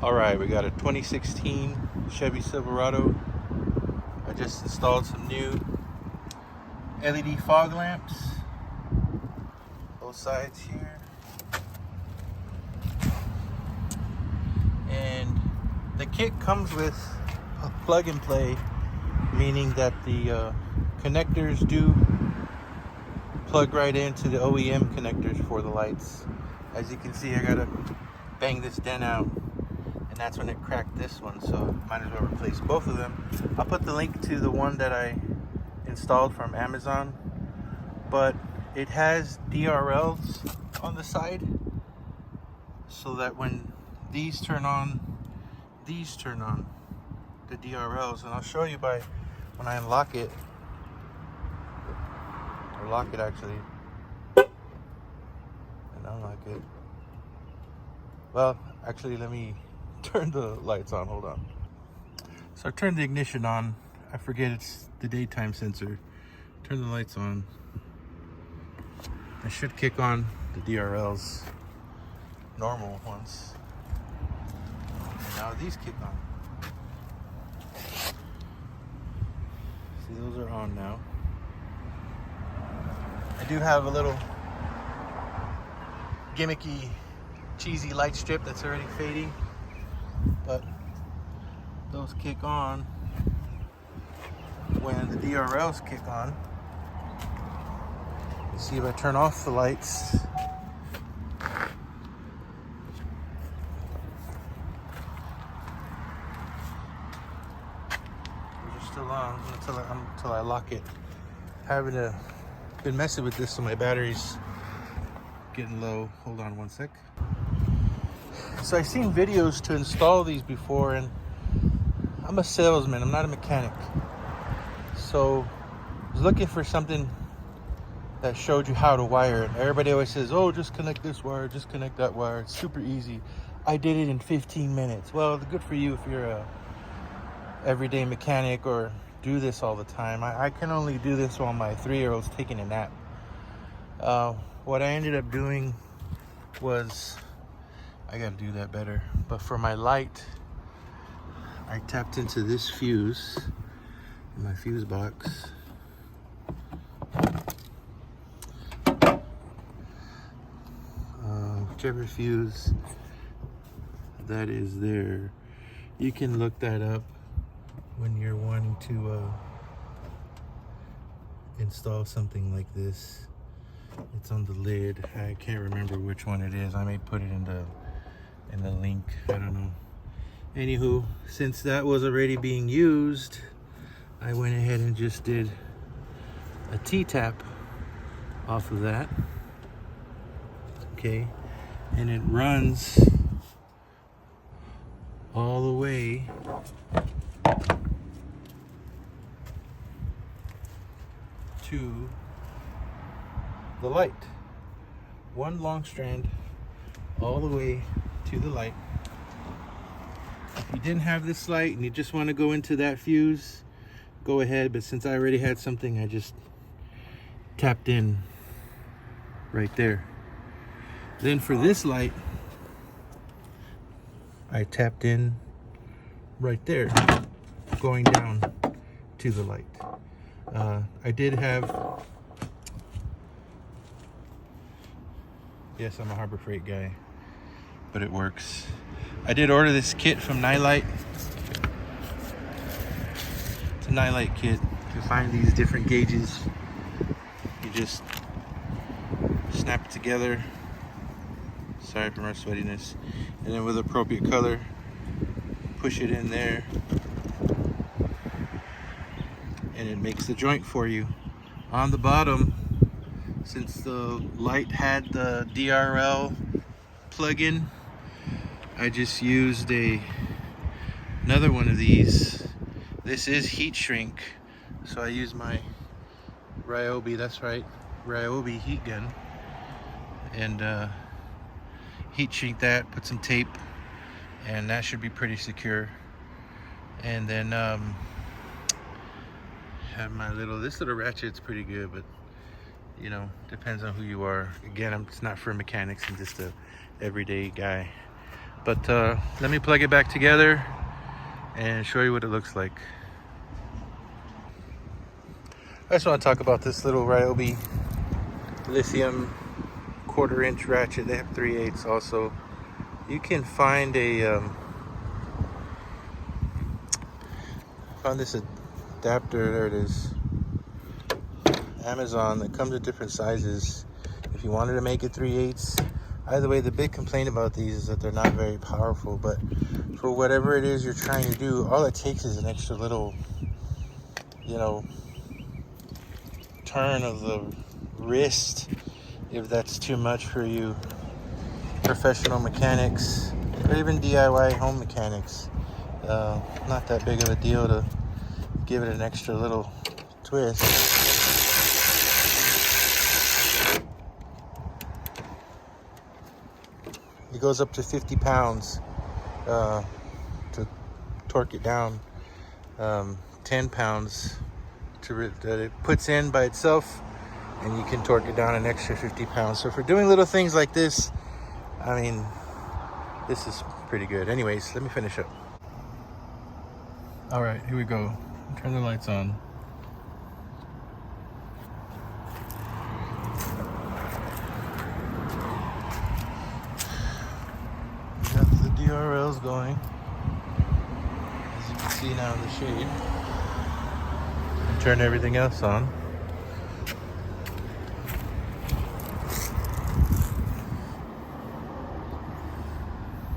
All right, we got a 2016 Chevy Silverado. I just installed some new LED fog lamps, both sides here. And the kit comes with a plug and play, meaning that the connectors do plug right into the OEM connectors for the lights. As you can see, I gotta bang this dent out, and that's when it cracked this one, so might as well replace both of them. I'll put the link to the one that I installed from Amazon, but it has DRLs on the side, so that when these turn on, these turn on, the DRLs. And I'll show you by when I unlock it, or lock it actually, and unlock it. Well, actually, let me turn the lights on, hold on. So I turned the ignition on. I forget it's the daytime sensor. Turn the lights on. I should kick on the DRLs, normal ones. And now these kick on. See, those are on now. I do have a little gimmicky, cheesy light strip that's already fading, but those kick on when the DRLs kick on. You see, if I turn off the lights, they're still on until I lock it. Been messing with this, so my battery's getting low. Hold on one sec. So I've seen videos to install these before, and I'm a salesman, I'm not a mechanic. So I was looking for something that showed you how to wire it. Everybody always says, oh, just connect this wire, just connect that wire. It's super easy. I did it in 15 minutes. Well, good for you if you're a everyday mechanic or do this all the time. I can only do this while my 3-year-old's taking a nap. What I ended up doing was, I gotta do that better, but for my light, I tapped into this fuse in my fuse box. Whichever fuse that is there, you can look that up when you're wanting to install something like this. It's on the lid. I can't remember which one it is. I may put it in the link. I don't know. Anywho, since that was already being used, I went ahead and just did a T-tap off of that. Okay, and it runs all the way to the light. One long strand all the way to the light. If you didn't have this light and you just want to go into that fuse, go ahead, but since I already had something, I just tapped in right there. Then for this light, I tapped in right there, going down to the light. I did have, yes, I'm a Harbor Freight guy, but it works. I did order this kit from Nightlight. It's a Nightlight kit. You find these different gauges. You just snap it together. Sorry for my sweatiness. And then with appropriate color, push it in there, and it makes the joint for you. On the bottom, since the light had the DRL plug-in, I just used another one of these. This is heat shrink, so I use my Ryobi, that's right, Ryobi heat gun, and heat shrink that, put some tape, and that should be pretty secure. And then have my this little ratchet's pretty good, but you know, depends on who you are. Again, it's not for mechanics, I'm just a everyday guy. But let me plug it back together and show you what it looks like. I just want to talk about this little Ryobi lithium 1/4 inch ratchet. They have 3/8 also. You can find found this adapter, there it is, Amazon, that comes in different sizes if you wanted to make it 3/8. Either way, the big complaint about these is that they're not very powerful, but for whatever it is you're trying to do, all it takes is an extra little, you know, turn of the wrist, if that's too much for you professional mechanics or even DIY home mechanics. Not that big of a deal to give it an extra little twist. It goes up to 50 pounds to torque it down. 10 pounds that it puts in by itself, and you can torque it down an extra 50 pounds. So for doing little things like this, I mean, this is pretty good. Anyways, let me finish up. All right, here we go. Turn the lights on. Got the DRLs going, as you can see now in the shade. Turn everything else on.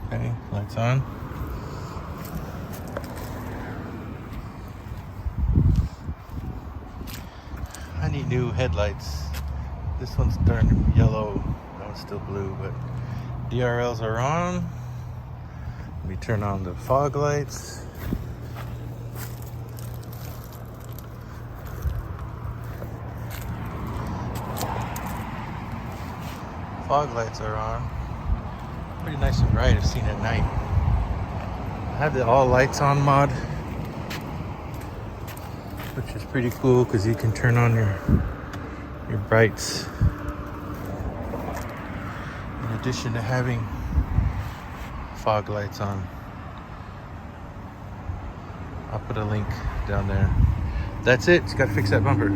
Okay, lights on. I need new headlights. This one's turned yellow. That one's still blue, but DRLs are on. Let me turn on the fog lights. Fog lights are on. Pretty nice and bright if seen at night. I have the all lights on mod, which is pretty cool because you can turn on your brights in addition to having fog lights on. I'll put a link down there. That's it. Just gotta fix that bumper.